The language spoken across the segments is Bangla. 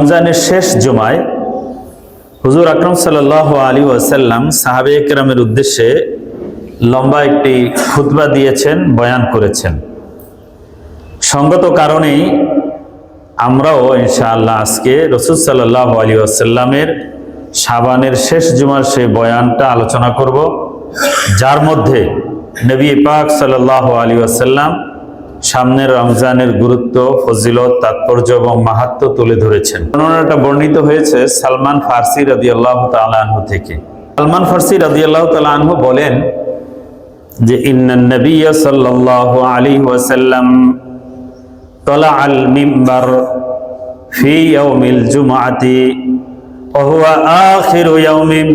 রমজানের শেষ জুমায় হুজুর আকরাম সাল্লাল্লাহু আলাইহি ওয়াসাল্লাম সাহাবায়ে কেরামের উদ্দেশ্যে লম্বা একটি খুতবা দিয়েছেন, বয়ান করেছেন। সঙ্গত কারণেই আমরাও ইনশাআল্লাহ আজকে রাসূল সাল্লাল্লাহু আলাইহি ওয়াসাল্লামের শাবানের শেষ জুমার সেই বয়ানটা আলোচনা করব, যার মধ্যে নবী পাক সাল্লাল্লাহু আলাইহি ওয়াসাল্লাম সামনের রমজানের গুরুত্ব, ফজিলত, তাৎপর্য এবং মাহাত্ম্য তুলে ধরেছেন। বর্ণনাটা বর্ণিত হয়েছে সালমান ফারসি রাদিয়াল্লাহু তাআলা আনহু থেকে। সালমান ফারসি রাদিয়াল্লাহু তাআলা আনহু বলেন যে ইন্নান নবিয়্য সাল্লাল্লাহু আলাইহি ওয়াসাল্লাম তালাআল মিম্বার ফি ইয়াউমিল জুমআতি ওয়া হুয়া আখিরু ইয়াউমিন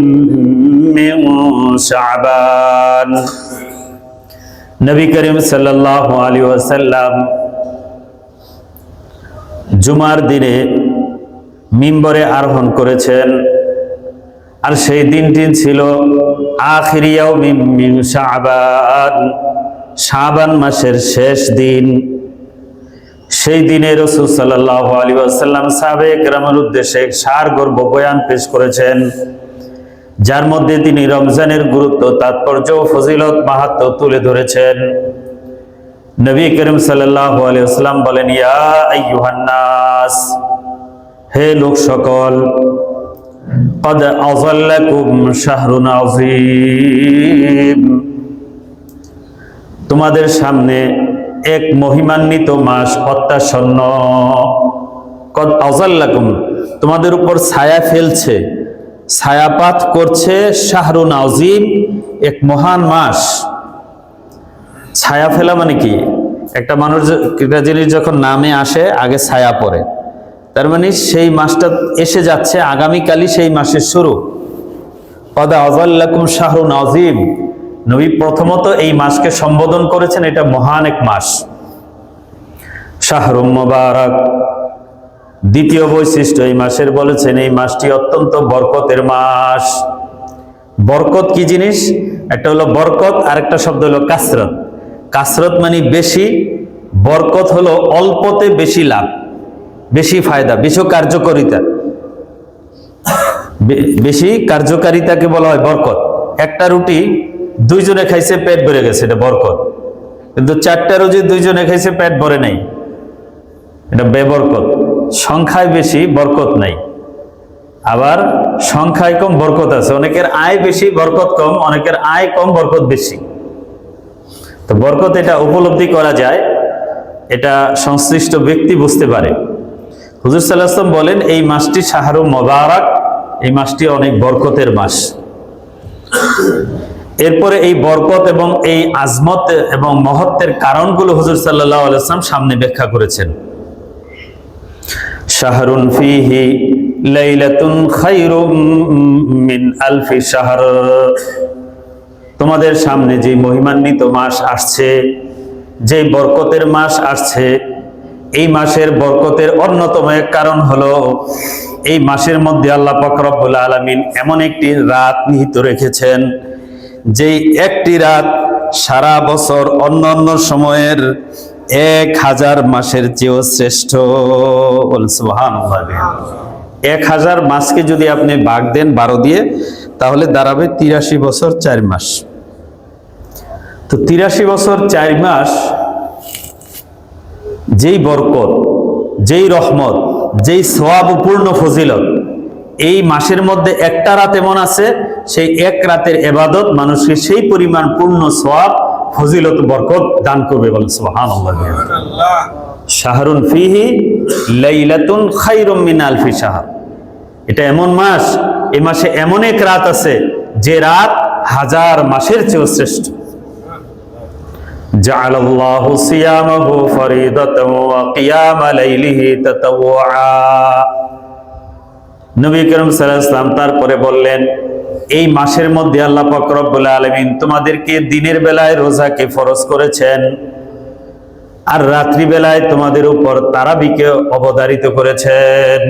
মিন শাবান। নবী করিম সাল্লাল্লাহু আলাইহি ওয়াসাল্লাম জুমার দিনে মিম্বরে আরোহণ করেছেন, আর সেই দিনটি ছিল আখির ইয়াউমিন মিন শাবান, শাবান মাসের শেষ দিন। সেই দিনে রাসূল সাল্লাল্লাহু আলাইহি ওয়াসাল্লাম সাহাবায়ে কেরামের উদ্দেশ্যে এক সারগর্ভ বয়ান পেশ করেছেন, যার মধ্যে তিনি রমজানের গুরুত্ব, তাৎপর্য, ফজিলত, মাহাত্ম্য তুলে ধরেছেন। নবী করিম সাল্লাল্লাহু আলাইহি ওয়াসাল্লাম বলেন, ইয়া আইয়ুহান নাস, হে লোক সকল, ক্বাদ আযাল্লাকুম শাহরুন আযীম, তোমাদের সামনে এক মহিমান্বিত মাস অত্যাসন্ন। ক্বাদ আযাল্লাকুম, তোমাদের উপর ছায়া ফেলছে, ছায়াপাত করছে, শাহরুন আযীম, এক মহান মাস। ছায়া ফেলা মানে কি? একটা মানুষ, একটা জিনিস যখন নামে আসে আগে ছায়া পড়ে, তার মানে সেই মাসটা এসে যাচ্ছে, আগামীকালই সেই মাসের শুরু। ক্বাদ আযাল্লাকুম শাহরুন আযীম, নবী প্রথমত এই মাসকে সম্বোধন করেছেন, এটা মহান এক মাস, শাহরুম মুবারাক। দ্বিতীয় বৈশিষ্ট্য এই মাসের বলেছেন, এই মাসটি অত্যন্ত বরকতের মাস। বরকত কি জিনিস? একটা হলো বরকত, আর একটা শব্দ হলো কাসরত। কাসরত মানে বেশি, বরকত হলো অল্পতে বেশি লাভ, বেশি ফায়দা, বেশি কার্যকারিতা। বেশি কার্যকারিতাকে বলা হয় বরকত। একটা রুটি দুইজনে খাইছে, পেট ভরে গেছে, এটা বরকত। কিন্তু চারটা রুটি দুইজনে খাইছে, পেট ভরে নাই, এটা বেবরকত। সংখ্যায় বেশি, বরকত নাই। আবার সংখ্যায় কম, বরকত আছে। অনেকের আয় বেশি, বরকত কম, অনেকের আয় কম, বরকত বেশি। তো বরকত এটা উপলব্ধি করা যায়, এটা সংশ্লিষ্ট ব্যক্তি বুঝতে পারে। হুজুর সাল্লাল্লাহু আলাইহি ওয়াসাল্লাম বলেন, এই মাসটি শাহরু মুবারাক, এই মাসটি অনেক বরকতের মাস। এরপরে এই বরকত এবং এই আজমত এবং মহত্বের কারণগুলো হুজুর সাল্লাল্লাহু আলাইহি ওয়াসাল্লাম সামনে ব্যাখ্যা করেছেন। শাহরুন ফিহি লাইলাতুন খায়রুম মিন আলফি শাহর, তোমাদের সামনে যে মহিমান্বিত মাস আসছে, যে বরকতের মাস আসছে, এই মাসের বরকতের অন্যতম এক কারণ হলো এই মাসের মধ্যে আল্লাহ পাক রব্বুল আলামিন এমন একটি রাত নিহিত রেখেছেন, যেই একটি রাত সারা বছর অন্যান্য সময়ের 1000 মাসের চেয়েও শ্রেষ্ঠ। সুবহানাল্লাহ। 1000 মাসকে যদি আপনি ভাগ দেন 12 দিয়ে, তাহলে দাঁড়াবে 83 বছর 4 মাস। তো 83 বছর 4 মাস যেই বরকত, যেই রহমত, যেই সওয়াবপূর্ণ ফজিলত, এই মাসের মধ্যে একটা রাত এমন আছে, সেই এক রাতের ইবাদত মানুষকে সেই পরিমাণ পূর্ণ সওয়াব, ফজিলত, বরকত দান করবে। বলেন সুবহানাল্লাহ। শাহরুন ফিহি লাইলাতুন খায়রুম মিন আলফি শাহর, এটা এমন মাস, এই মাসে এমন এক রাত আছে, যে রাত 1000 মাসের চেয়েও শ্রেষ্ঠ। জাআলাল্লাহু সিয়ামাহু ফরিদাতান ওয়া কিয়ামা লাইলিহি তাতাওয়া। নবী করিম সাল্লাল্লাহু আলাইহি ওয়াসাল্লাম তারপরে বললেন, এই মাসের মধ্যে আল্লাহ পাক রব্বুল আলামিন তোমাদেরকে দিনের বেলায় রোজাকে ফরজ করেছেন, আর রাত্রি বেলায় তোমাদের উপর তারাবিকে অবধারিত করেছেন।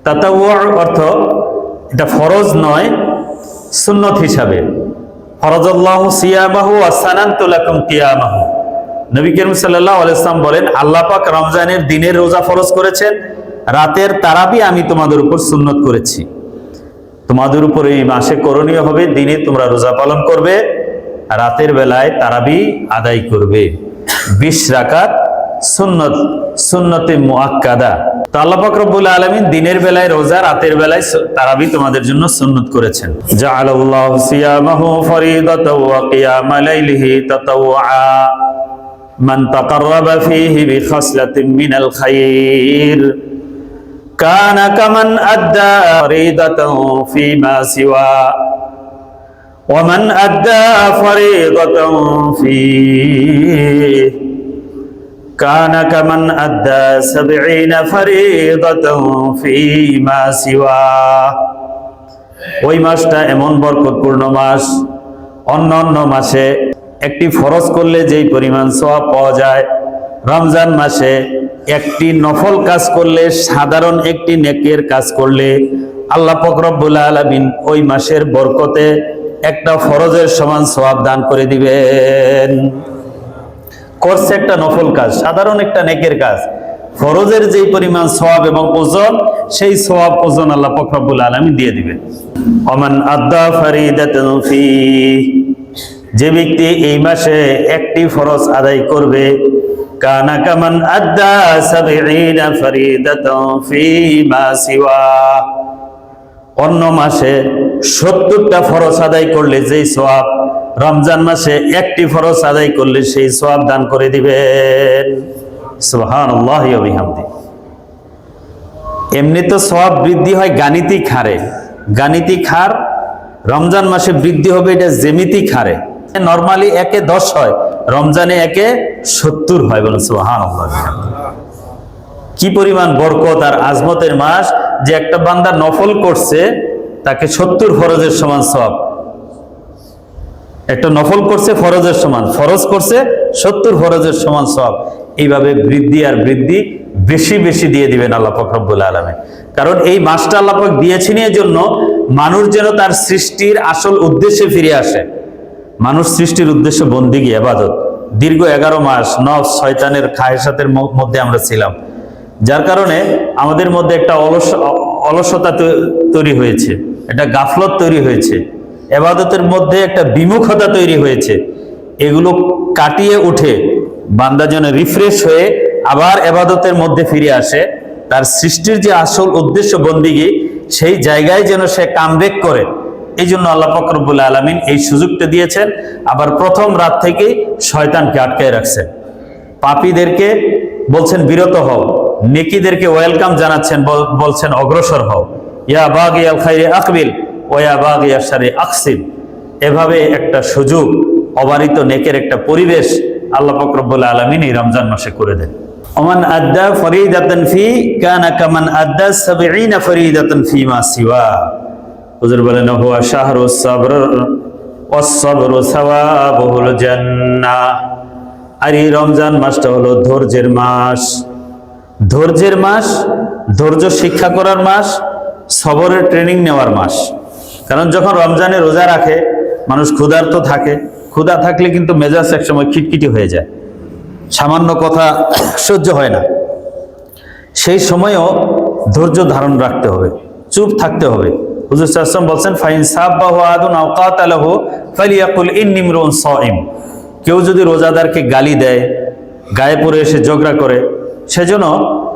তাতাওয়া অর্থ এটা ফরজ নয়, সুন্নত হিসাবে। ফরজাল্লাহু সিয়ামাহু ওয়া সানানতু লাকুম কিয়ামাহু। নবী করিম সাল্লাল্লাহু আলাইহি ওয়াসাল্লাম বলেন, আল্লাহ পাক রমজানের দিনের রোজা ফরজ করেছেন, রাতের তারাবি আমি তোমাদের উপর সুন্নত করেছি। তোমাদের উপর এই মাসে করণীয় হবে, দিনে তোমরা রোজা পালন করবে, রাতের বেলায় তারাবি আদায় করবে 20 রাকাত সুন্নত, সুন্নতে মুআক্কাদা। তো আল্লাহ পাক রব্বুল আলামিন দিনের বেলায় রোজা, রাতের বেলায় তারাবি তোমাদের জন্য সুন্নত করেছেন। জাআলাল্লাহু সিয়ামাহু ফরিদাতাও ওয়া কিয়ামা লাইলিহি তাতাওয়া মান তাকাররাবা ফীহি বিখাসলাতিন মিনাল খায়র কানা কামান আদ্দা ফরিদাতাও ফীমা সিওয়া ওয়া মান আদ্দা ফরিদাতাও ফীহি কানা কামান আদ্দা 70 ফরিদাতাও ফীমা সিওয়া। ওই মাসটা এমন বরকতপূর্ণ মাস, অন্যান্য মাসে একটি ফরজ করলে যেই পরিমাণ সওয়াব পাওয়া যায়, রমজান মাসে একটি নফল কাজ করলে, সাধারণ একটি নেকের কাজ করলে আল্লাহ পাক রব্বুল আলামিন ওই মাসের বরকতে একটা ফরজের সমান সওয়াব দান করে দিবেন। করছে একটা নফল কাজ, সাধারণ একটা নেকের কাজ, ফরজের যেই পরিমাণ সওয়াব এবং ওজন, সেই সওয়াব ওজন আল্লাহ পাক রব্বুল আলামিন দিয়ে দিবেন। ওমান আদ্দা ফরিদাতান ফি, যে ব্যক্তি এই মাসে একটি ফরজ আদায় করবে, কানা কামান আদ্দা 70 ফরিদাতান ফীমা সিওয়া, অন্য মাসে 70টা ফরজ আদায় করলে যেই সওয়াব, রমজান মাসে একটি ফরজ আদায় করলে সেই সওয়াব দান করে দিবেন। সুবহানাল্লাহি ওয়া বিহামদি। এমনি তো সওয়াব বৃদ্ধি হয় গাণিতিক হারে, গাণিতিক হার রমজান মাসে বৃদ্ধি হবে এটা জ্যামিতিক হারে। নরমালি 1-এ 10 হয়, রমজানে 1-এ 70 হয়। বলেন সুবহানাল্লাহ। কি পরিমাণ বরকত আর আজমতের মাস, যে একটা বান্দা নফল করছে তাকে 70 ফরজের সমান সওয়াব, একটা নফল করছে ফরজের সমান, ফরজ করছে 70 ফরজের সমান সওয়াব। এইভাবে বৃদ্ধি আর বৃদ্ধি বেশি বেশি দিয়ে দিবেন আল্লাহ পাক রব্বুল আলামিন। কারণ এই মাসটা আল্লাহ পাক দিয়েছেন এই জন্য মানুষ যেন তার সৃষ্টির আসল উদ্দেশ্যে ফিরে আসে। মানুষ সৃষ্টির উদ্দেশ্য বন্দিগি, ইবাদত। দীর্ঘ 11 মাস নফস শয়তানের খায়েশাতের মধ্যে আমরা ছিলাম, যার কারণে আমাদের মধ্যে একটা অলসতা তৈরি হয়েছে, একটা গাফলত তৈরি হয়েছে, ইবাদতের মধ্যে একটা বিমুখতা তৈরি হয়েছে। এগুলো কাটিয়ে উঠে বান্দা যেন রিফ্রেশ হয়ে আবার ইবাদতের মধ্যে ফিরে আসে, তার সৃষ্টির যে আসল উদ্দেশ্য বন্দিগি, সেই জায়গায় যেন সে কামব্যাক করে। এই জন্য আল্লাহ পাক রব্বুল আলামিন এই সুযোগটা দিয়েছেন। আবার প্রথম রাত থেকেই শয়তানকে আটকায় রাখছেন, পাপীদেরকে বলছেন বিরত হও, নেকিদেরকে ওয়েলকাম জানাচ্ছেন, বলছেন অগ্রসর হও। ইয়া বাগিয়াল খাইরি আকবিল ওয়া ইয়া বাগিয়াশ শাররি আকসির। এভাবে একটা সুযোগ, অবারিত নেকের একটা পরিবেশ আল্লাহ পাক রব্বুল আলামিন এই রমজান মাসে করে দেন। ওমান আদ্দা ফরিদাতান ফি কানা কামান আদ্দা 70 ফরিদাতান ফীমা সিওয়া। হুজুর বলেন হুয়া শাহরুস সাবর ওয়াস সাবরু সাওয়াবুল জান্নাহ। আর এই রমজান মাসটা হলো ধৈর্যের মাস, ধৈর্যের মাস, ধৈর্য শিক্ষা করার মাস, সবরের ট্রেনিং নেওয়ার মাস। কারণ যখন রমজানে রোজা রাখে মানুষ ক্ষুধার্ত থাকে, ক্ষুধা থাকলে কিন্তু মেজাজ একসময় খিটখিটি হয়ে যায়, সামান্য কথা সহ্য হয় না। সেই সময়ও ধৈর্য ধারণ রাখতে হবে, চুপ থাকতে হবে। হুজুর সাল্লাল্লাহু আলাইহি ওয়াসাল্লাম বলছেন ফাইন সাব্বাহু আদুন আও কাতালাহু ফালিয়াকুল ইন্নী ইমরুন সাইম। কেউ যদি রোজাদারকে গালি দেয়, গায়ে পড়ে এসে ঝগড়া করে, সেজন্য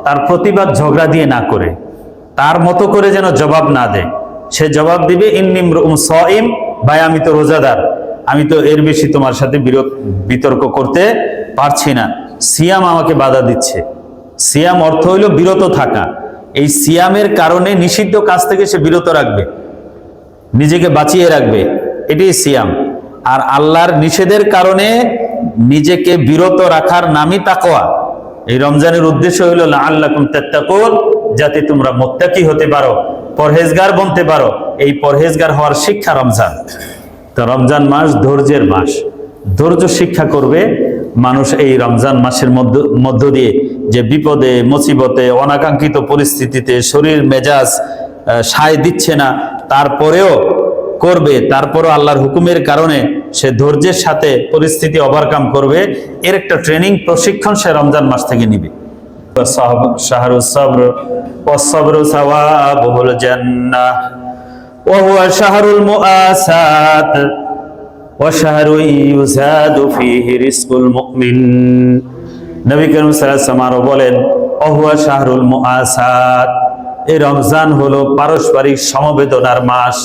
তার প্রতিবাদ ঝগড়া দিয়ে না করে, তার মতো করে যেন জবাব না দেয়। সে জবাব দিবে ইন্নী ইমরুন সাইম, ভাই আমি তো রোজাদার, আমি তো এর বেশি তোমার সাথে বিতর্ক করতে পারছি না, সিয়াম আমাকে বাধা দিচ্ছে। সিয়াম অর্থ হইল বিরত থাকা। এই সিয়ামের কারণে নিষিদ্ধ কাজ থেকে সে বিরত রাখবে, নিজেকে বাঁচিয়ে রাখবে, এটাই সিয়াম। আর আল্লাহর নিষেধের কারণে নিজেকে বিরত রাখার নামই তাকওয়া। এই রমজানের উদ্দেশ্য হইল লাআল্লাকুম তাত্তাকুন, যাতে তোমরা মুত্তাকি হতে পারো, পরহেজগার বনতে পারো। এই পরহেজগার হওয়ার শিক্ষা রমজান। তো রমজান মাস ধৈর্যের মাস, ধৈর্য শিক্ষা করবে মানুষ এই রমজান মাসের মধ্য দিয়ে। যে বিপদে মুসিবতে অনাকাঙ্ক্ষিত পরিস্থিতিতে শরীর মেজাজ সায় দিচ্ছে না, তারপরেও করবে, তারপরও আল্লাহর হুকুমের কারণে সে ধৈর্যের সাথে পরিস্থিতি ওভারকাম করবে। এর একটা ট্রেনিং, প্রশিক্ষণ সে রমজান মাস থেকে নিবে। শাহরুস সাবর ওয়াস সাবরু সাওয়াবুল জান্নাহ ওয়া হুয়া শাহরুল মুআসাত ওয়া শাহরু ইউজাদু ফীহি রিজকুল মুমিন। নবী করিম সাল্লাল্লাহু আলাইহি ওয়াসাল্লাম আরো বলেন, ওয়া হুয়া শাহরুল মুআসাত, এই রমজান হলো পারস্পরিক সমবেদনার মাস,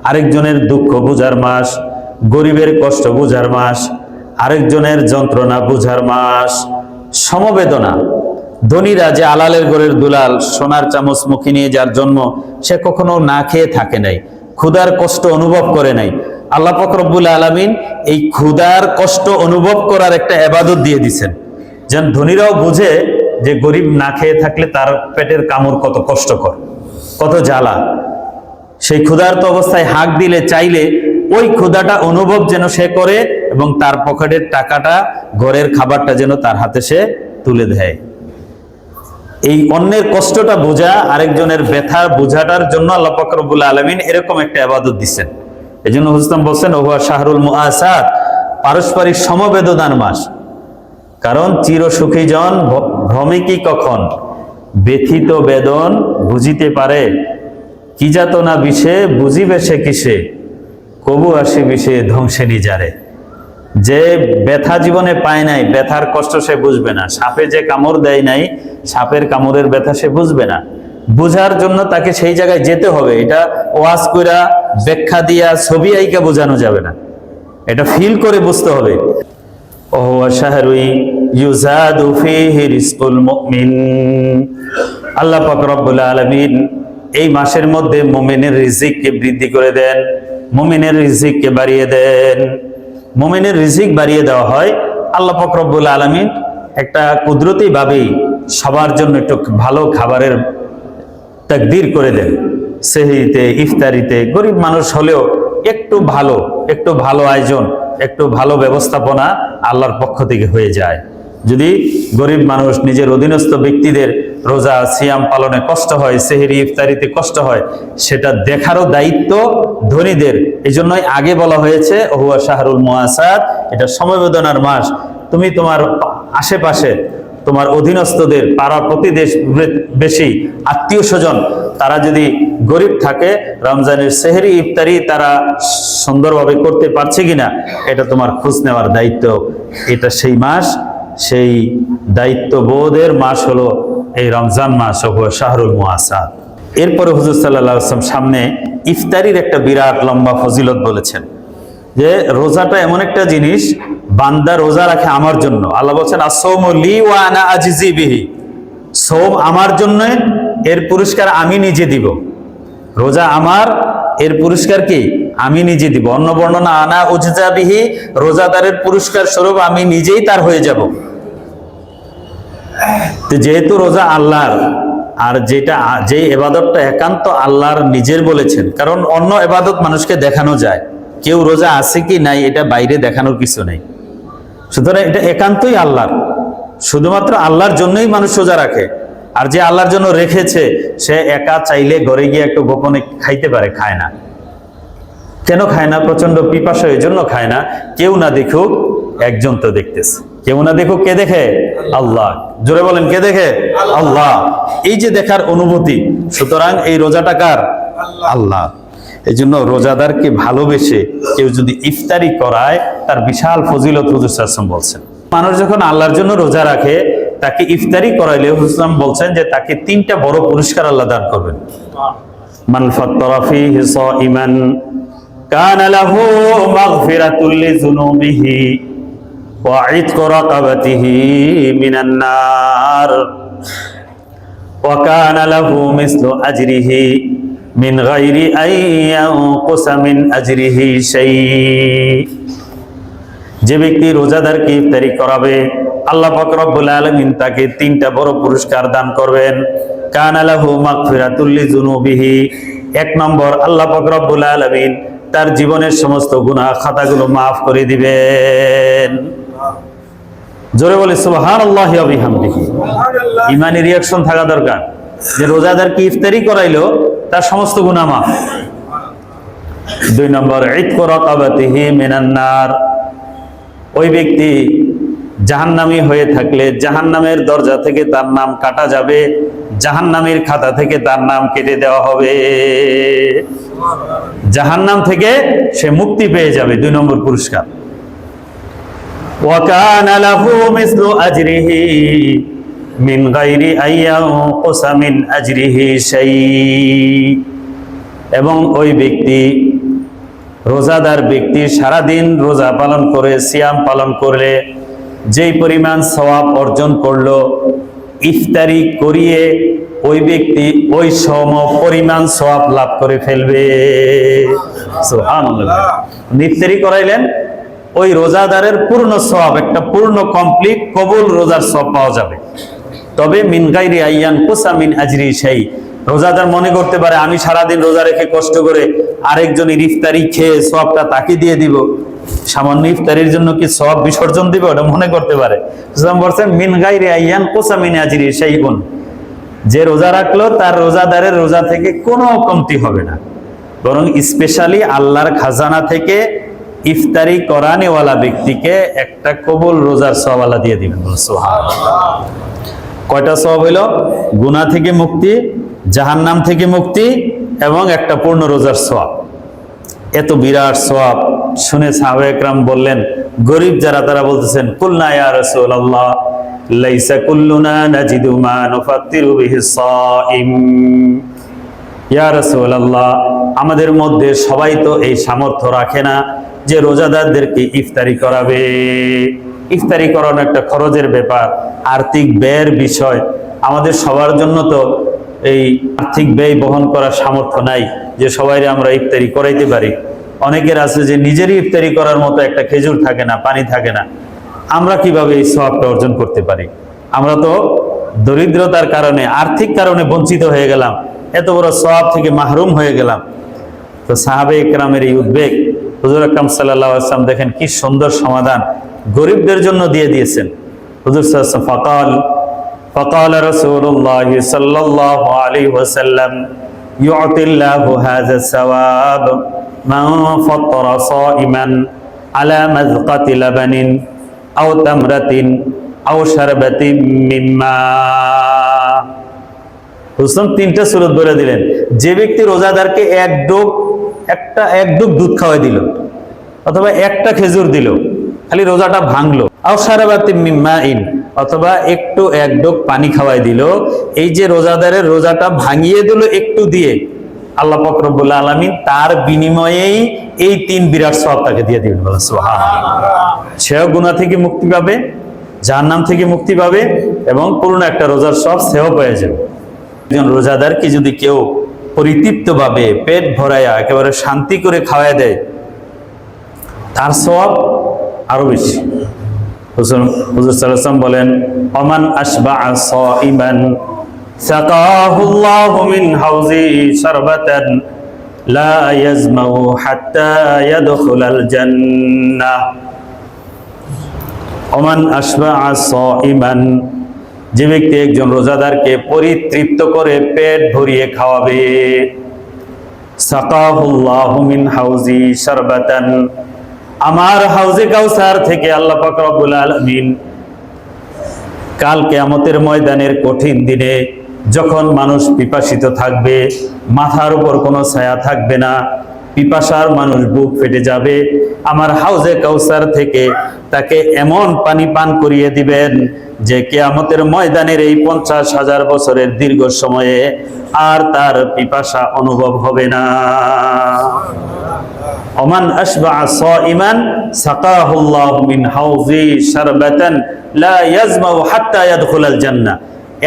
আরেকজনের দুঃখ বুঝার মাস, গরিবের কষ্ট বুঝার মাস, আরেকজনের যন্ত্রণা বুঝার মাস। সমবেদনা, ধনীরা যে আলালের ঘরের দুলাল, সোনার চামচ মুখে নিয়ে যার জন্ম, সে কখনো না খেয়ে থাকে নাই, ক্ষুধার কষ্ট অনুভব করে নাই। আল্লাহ পাক রব্বুল আলামিন এই ক্ষুধার কষ্ট অনুভব করার একটা ইবাদত দিয়ে দিয়েছেন, যেন ধনীরাও বুঝে যে গরিব না খেয়ে থাকলে তার পেটের কামড় কত কষ্টকর, কত জ্বালা। সেই ক্ষুধার্ত অবস্থায় হাঁক দিলে, চাইলে ওই ক্ষুধাটা অনুভব যেন সে করে এবং তার পকেটের টাকাটা, ঘরের খাবারটা যেন তার হাতে সে তুলে দেয়। এই অন্যের কষ্টটা বোঝা, আরেকজনের ব্যথা বোঝাটার জন্য আল্লাহ পাক রব্বুল আলামিন এরকম একটা ইবাদত দিচ্ছেন। এই জন্য হুজুর বলছেন, ওয়া শাহরুল মুআসাত, পারস্পরিক সমবেদনার মাস। কারণ চিরসুখী জন ভ্রমে কি কখন, ব্যথিত বেদন বুঝিতে পারে, কি যাতনা বিষে বুঝিবে সে কিসে, কবু আসি বিষে ধ্বংসে নিজারে। যে ব্যথা জীবনে পায় নাই, ব্যথার কষ্ট সে বুঝবে না। সাপে যে কামড় দেয় নাই, সাপের কামড়ের ব্যথা সে বুঝবে না। বুঝার জন্য তাকে সেই জায়গায় যেতে হবে। এটা ওয়াজ কইরা, ব্যাখ্যা দিয়া, ছবি আইকা বোঝানো যাবে না, এটা ফিল করে বুঝতে হবে। ওয়া শাহরু ইউজাদু ফীহি রিজকুল মুমিন, আল্লাহ পাক রব্বুল আলামিন এই মাসের মধ্যে মুমিনের রিজিককে বৃদ্ধি করে দেন, মুমিনের রিজিককে বাড়িয়ে দেন। মুমিনের রিজিক বাড়িয়ে দেওয়া হয়, আল্লাহ পাক রব্বুল আলামিন একটা কুদরতি ভাবেই সবার জন্য একটু ভালো খাবারের তাকদীর করে দেন। সেহরিতে, ইফতারিতে গরিব মানুষ হলেও একটু ভালো আয়োজন, একটু ভালো ব্যবস্থাপনা আল্লাহর পক্ষ থেকে হয়ে যায়। যদি গরিব মানুষ, নিজের অধীনস্থ ব্যক্তিদের রোজা সিয়াম পালনে কষ্ট হয়, সেহরি ইফতারিতে কষ্ট হয়, সেটা দেখারও দায়িত্ব ধনীদের। এই জন্যই আগে বলা হয়েছে হুয়া শাহরুল মুআসাত, এটা সমবেদনার মাস। তুমি তোমার আশেপাশে, তোমার অধীনস্থদের, পাড়া প্রতিবেশী, আত্মীয় স্বজন, তারা যদি গরিব থাকে, রমজানের সেহরি ইফতারি তারা সুন্দরভাবে করতে পারছে কিনা, এটা তোমার খোঁজ নেওয়ার দায়িত্ব। এটা সেই মাস, সেই দায়িত্ববোধের মাস হলো এই রমজান মাস, শাহরুল মুআসাত। এরপরে হুজুর সাল্লাল্লাহু আলাইহি ওয়াসাল্লাম সামনে ইফতারির একটা বিরাট লম্বা ফজিলত বলেছেন, যে রোজাটা এমন একটা জিনিস, বান্দা রোজা রাখে আমার জন্য। আল্লাহ বলছেন, আসসাওমু লি ওয়া আনা আজজি বিহি, সওম আমার জন্য, এর পুরস্কার আমি নিজে দিব। রোজা আমার, এর পুরস্কার কি আমি নিজে দিব। অন্য বর্ণনা আনা উজজা বিহি, রোজাদারের পুরস্কার স্বরূপ আমি নিজেই তার হয়ে যাব। যেহেতু রোজা আল্লাহর, আর যে ইবাদতটা একান্ত আল্লাহর নিজের বলেছেন, কারণ অন্য ইবাদত মানুষকে দেখানো যায়, কেউ রোজা আছে কি নাই এটা বাইরে দেখানোর কিছু নেই। সুতরাং এটা একান্তই আল্লাহর, শুধুমাত্র আল্লাহর জন্যই মানুষ রোজা রাখে। আর যে আল্লাহর জন্য রেখেছে, সে একা চাইলে ঘরে গিয়ে একটু গোপনে খাইতে পারে, খায় না। কেন খায় না? প্রচন্ড পিপাসা, এই জন্য খায় না। কেউ না দেখুক, একজন তো দেখতেছে। কেউ না দেখুক, কে দেখে? আল্লাহ। জোরে বলেন, কে দেখে? আল্লাহ। এই যে দেখার অনুভূতি, সুতরাং এই রোজাটা কার? আল্লাহ। এই জন্য রোজাদারকে ভালোবেসে কেউ যদি ইফতারি করায়, তার বিশাল ফজিলত হুজুর সাল্লাল্লাহু আলাইহি ওয়াসাল্লাম বলছেন। মানুষ যখন আল্লাহর জন্য রোজা রাখে, তাকে ইফতারি করাইলে হুজুর সাল্লাল্লাহু আলাইহি ওয়াসাল্লাম বলছেন যে তাকে 3টা বড় পুরস্কার আল্লাহ দান করবেন। মান ফাত্তারা ফীহি সাইমান কানা লাহু মাগফিরাতুল লিযুনুবিহি ওয়া ইতকু রাকাবাতিহি মিনান নার ওয়া কানা লাহু মিসলু আজরিহি মিন গায়রি আন ইয়ানকুসা মিন আজরিহি শাই। যে ব্যক্তি রোজাদারকে ইফতারি করাবে, আল্লাহ পাক রব্বুল আলামিন তাকে 3টা বড় পুরস্কার দান করবেন। কানা লাহু মাগফিরাতুল লিযুনুবিহি, 1 নম্বর, আল্লাহ পাক রব্বুল আলামিন তার জীবনের সমস্ত গুনাহ খাতাগুলো মাফ করে দিবেন। জোরে বলে সুবহানাল্লাহি ওয়া বিহামদিহি। ইমানি রিঅ্যাকশন থাকা দরকার, যে রোজাদারকে ইফতারি করাইলো তার সমস্ত গুনাহ মাফ। 2 নম্বর, ইতকু রাকাবাতিহি মিনান নার, ওই ব্যক্তি জাহান্নামী হয়ে থাকলে জাহান্নামের দরজা থেকে তার নাম কাটা যাবে, জাহান্নামীর খাতা থেকে তার নাম কেটে দেওয়া হবে। জাহান্নাম থেকে সে মুক্তি পেয়ে যাবে, 2 নম্বর পুরস্কার। وَكَانَ لَهُ مِثْلُ أَجْرِهِ مِنْ غَيْرِ أَنْ يَنْقُصَ مِنْ أَجْرِهِ شَيْءٌ। এবং ওই ব্যক্তি, রোজাদার ব্যক্তি সারাদিন রোজা পালন করে, সিয়াম পালন করলে যেই পরিমাণ সওয়াব অর্জন করলো, ইফতারি করিয়ে ওই ব্যক্তি ওই সম পরিমাণ সওয়াব লাভ করে ফেলবে। সুবহানাল্লাহ। ইফতারি করাইলেন, ওই রোজাদারের পূর্ণ সওয়াব, একটা পূর্ণ কমপ্লিট কবুল রোজার সওয়াব পাওয়া যাবে। তবে মিন গায়রি আইয়ান কুসা মিন আজরি শাই, রোজাদার মনে করতে পারে আমি সারাদিন রোজা রেখে কষ্ট করে আরেকজনের ইফতারি খেয়ে সওয়াবটা তাকে দিয়ে দিব, সামান্য ইফতারির জন্য কি সওয়াব বিসর্জন দিব, ওটা মনে করতে পারে। বলছেন মিন গায়রি আইয়ান কুসা মিন আজরি শাইউন, যে রোজা রাখলো তার রোজাদারের রোজা থেকে কোনো কমতি হবে না, বরং স্পেশালি আল্লাহর খাজানা থেকে ইফতারি করানেওয়ালা ব্যক্তিকে একটা কবুল রোজার সওয়াব আল্লাহ দিয়ে দিবেন। সুবহানাল্লাহ। কয়টা সওয়াব হইল? গুনাহ থেকে মুক্তি, জাহান্নাম থেকে মুক্তি এবং একটা পূর্ণ রোজার সওয়াব। এত বিরাট সওয়াব শুনে সাহাবায়ে কেরাম বললেন, গরিব যারা তারা বলতেছেন, কুলনা ইয়া রাসূলুল্লাহ লাইসা কুল্লুনা নাজিদু মা নুফাত্তিরু বিহিস সাইম। ইয়া রাসূলুল্লাহ, আমাদের মধ্যে সবাই তো এই সামর্থ্য রাখে না যে রোজাদারদেরকে ইফতারি করাবে। ইফতারি করানো একটা খরচের ব্যাপার, আর্থিক ব্যয়ের বিষয়। আমাদের সবার জন্য তো এই আর্থিক ব্যয় বহন করার সামর্থ্য নাই যে সবাইরে আমরা ইফতারি করাইতে পারি। অনেকের আছে যে নিজেরই ইফতারি করার মতো একটা খেজুর থাকে না, পানি থাকে না। আমরা কিভাবে এই সওয়াবটা অর্জন করতে পারি? আমরা তো দরিদ্রতার কারণে, আর্থিক কারণে বঞ্চিত হয়ে গেলাম, এত বড় সওয়াব থেকে মাহরুম হয়ে গেলাম। তো সাহাবায়ে কেরামের এই উদ্বেগ হুজুর আকরাম সাল্লাল্লাহু আলাইহি ওয়াসাল্লাম দেখেন কি সুন্দর সমাধান গরিবদের জন্য দিয়ে দিয়েছেন। হুজুর সাল্লাল্লাহু আলাইহি ওয়াসাল্লাম فقال رسول الله صلى الله عليه وسلم يعطي الله هذا الثواب من فطر صائما على مذقة لبن أو تمرة أو شربة من ماء। হুসন 3টা সূরত বলে দিলেন, যে ব্যক্তি রোজাদারকে এক ডুব দুধ খাওয়াই দিল, অথবা একটা খেজুর দিল, খালি রোজাটা ভাঙলো, আও শারাবাতিম মিন মাইন, অথবা একটু এক ডোক পানি খাওয়াই দিল, এই যে রোজাদারের রোজাটা ভাঙিয়ে দিল একটু দিয়ে, আল্লাহ পাক রব্বুল আলামিন তার বিনিময়েই এই 3 বিরাট সওয়াব তাকে দিয়ে দিবেন। সুবহানাল্লাহ। সেও গুনাহ থেকে মুক্তি পাবে, জাহান্নাম থেকে মুক্তি পাবে এবং পূর্ণ একটা রোজার সওয়াব সেও পেয়ে যাবে। একজন রোজাদারকে যদি কেউ পরিতৃপ্তভাবে পেট ভরাইয়া একেবারে শান্তি করে খাওয়ায় দেয়, তার সওয়াব আরো বেশি। হুজুর সাল্লাল্লাহু আলাইহি ওয়াসাল্লাম বলেন, ওমান আশবা'a সাইমান সাকাহুল্লাহু মিন হাউজি শারবাতান লা ইয়াজমাউ হাত্তা ইয়াদখুলাল জান্নাহ। ওমান আশবা'a সাইমান, যে ব্যক্তি একজন রোজাদারকে পরিতৃপ্ত করে পেট ভরিয়ে খাওয়াবে, সাকাহুল্লাহু মিন হাউজি শারবাতান, আমার হাউজে কাউসার থেকে আল্লাহ পাক রব্বুল আলামিন কাল কিয়ামতের ময়দানের কঠিন দিনে যখন মানুষ পিপাসিত থাকবে, মাথার উপর কোনো ছায়া থাকবে না, পিপাসার মানুষ বুক ফেটে যাবে, আমার হাউজে কাউসার থেকে তাকে এমন পানি পান করিয়ে দিবেন যে কিয়ামতের ময়দানের এই 50,000 বছরের দীর্ঘ সময়ে আর তার পিপাসা অনুভব হবে না। ওমান আশবা'a সাইমান সাকাহুল্লাহু মিন হাউজি শারবাতান লা ইয়াজমাউ হাত্তা ইয়াদখুলাল জান্নাহ।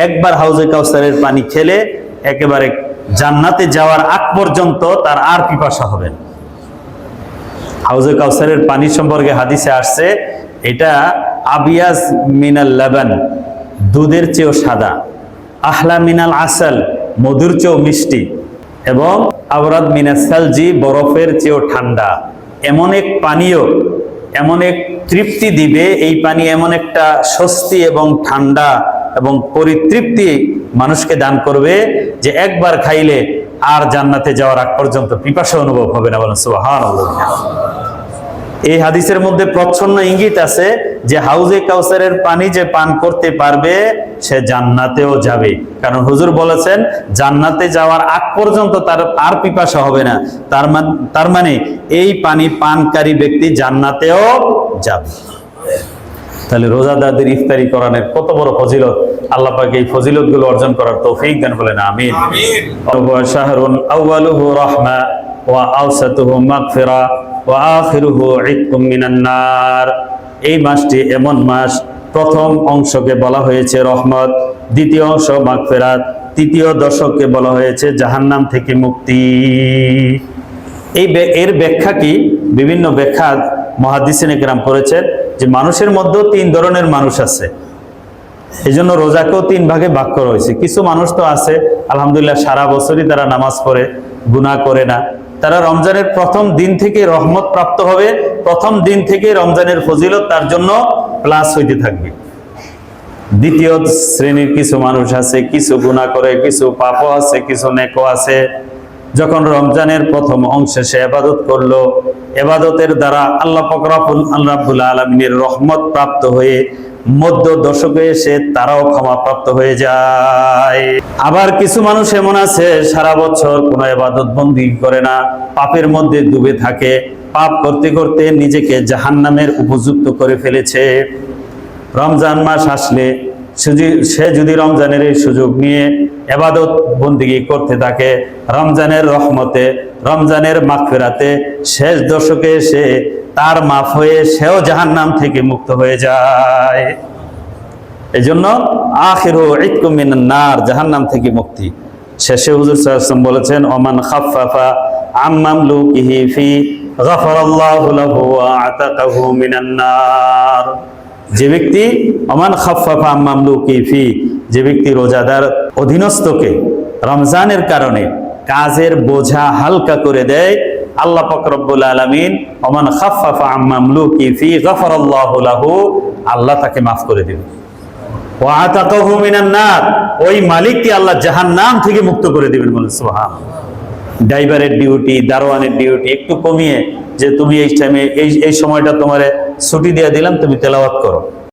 একবার হাউজে কাউসারের পানি খেলে একেবারে জান্নাতে যাওয়ার আগ পর্যন্ত তার আর পিপাসা হবে না। হাউজে কাউসারের পানি সম্পর্কে হাদিসে আসছে, এটা আবিয়াজ মিনাল লাবান, দুধের চেয়েও সাদা, আহলা মিনাল আসাল, মধুর চেয়েও মিষ্টি, এবং আবরাদ মিনাস সালজি, বরফের চেয়েও ঠান্ডা। এমন এক পানীয়, এমন এক তৃপ্তি দিবে এই পানি, এমন একটা স্বস্তি এবং ঠান্ডা এবং পরিতৃপ্তি মানুষকে দান করবে যে একবার খাইলে আর জান্নাতে যাওয়ার আগ পর্যন্ত পিপাসা অনুভব হবে না। বলেন সুবহানাল্লাহ। এই হাদিসের মধ্যে প্রচ্ছন্ন ইঙ্গিত আছে যে হাউজে কাউসারের পানি যে পান করতে পারবে সে জান্নাতেও যাবে, কারণ হুজুর বলেছেন জান্নাতে যাওয়ার আগ পর্যন্ত তার আর পিপাসা হবে না। তার মানে এই পানি পানকারী ব্যক্তি জান্নাতেও যাবে। তাহলে রোজাদারদের ইফতারি করানোর কত বড় ফজিলত, আল্লাহ পাক এই ফজিলত গুলো অর্জন করার তৌফিক দান বলেন আমিন। শাহরুন আউয়ালুহু রাহমা ওয়া আওসাতুহু মাগফিরা ওয়া আখিরুহু ইতকুম মিনান নার। এই মাসটি এমন মাস, প্রথম অংশকে বলা হয়েছে রহমত, দ্বিতীয় অংশ মাগফিরাত, তৃতীয় দশককে বলা হয়েছে জাহান্নাম থেকে মুক্তি। এর ব্যাখ্যা কি? বিভিন্ন ব্যাখ্যা মুহাদ্দিসিন ইকরাম করেছেন যে মানুষের মধ্যেও তিন ধরনের মানুষ আছে, এই জন্য রোজাকেও তিন ভাগে ভাগ করা হয়েছে। কিছু মানুষ তো আছে আলহামদুলিল্লাহ সারা বছরই তারা নামাজ পড়ে, গুনাহ করে না, তারা রমজানের প্রথম দিন থেকে রহমত প্রাপ্ত হবে, প্রথম দিন থেকে রমজানের ফজিলত তার জন্য প্লাস হইতে থাকবে। দ্বিতীয় শ্রেণীর কিছু মানুষ আছে, কিছু গুনাহ করে, কিছু পাপও আছে, কিছু নেকও আছে। যখন রমজানের প্রথম অংশে সে ইবাদত করলো, ইবাদতের দ্বারা আল্লাহ পাক রব্বুল আলামিনের রহমত প্রাপ্ত হয়ে মধ্য দশকে এসে তারাও ক্ষমা প্রাপ্ত হয়ে যায়। আবার কিছু মানুষ এমন আছে সারা বছর কোনো ইবাদত বন্দি করে না, পাপের মধ্যে ডুবে থাকে, পাপ করতে করতে নিজেকে জাহান্নামের উপযুক্ত করে ফেলেছে। রমজান মাস আসলে সে যদি রমজানের এই সুযোগ নিয়ে ইবাদত বন্দিগি করতে থাকে, রমজানের রহমতে, রমজানের মাগফিরাতে শেষ দশকে এসে তার মাফ হয়ে সেও জাহান্নাম থেকে মুক্ত হয়ে যায়। এজন্য আখিরু ইতকুম মিনান নার, জাহান্নাম থেকে মুক্তি। শেষে হুজুর সাল্লাল্লাহু আলাইহি ওয়াসাল্লাম বলেছেন ওমান খাফফাফা আম মামলুকিহি ফি গাফারাল্লাহু লাহু ওয়া আতাকাহু মিনান নার। যে ব্যক্তি ওমান খাফফাফা আম মামলুকিহি ফি, যে ব্যক্তি রোজাদার অধীনস্থকে রমজানের কারণে কাজের বোঝা হালকা করে দেয়, আল্লাহ পাক রব্বুল আলামিন ওমান খাফফাফা আম মামলুকি ফি গাফারাল্লাহু লাহু, আল্লাহ তাকে মাফ করে দিবেন। ওয়া আতাকাহু মিনান নার, ওই মালিককে আল্লাহ জাহান্নাম থেকে মুক্ত করে দিবেন। বলেন সুবহানাল্লাহ। ড্রাইভারের ডিউটি, দারোয়ানের ডিউটি একটু কমিয়ে যে তুমি এই টাইমে এই সময়টা তোমারে ছুটি দিয়ে দিলাম, তুমি তেলাওয়াত করো।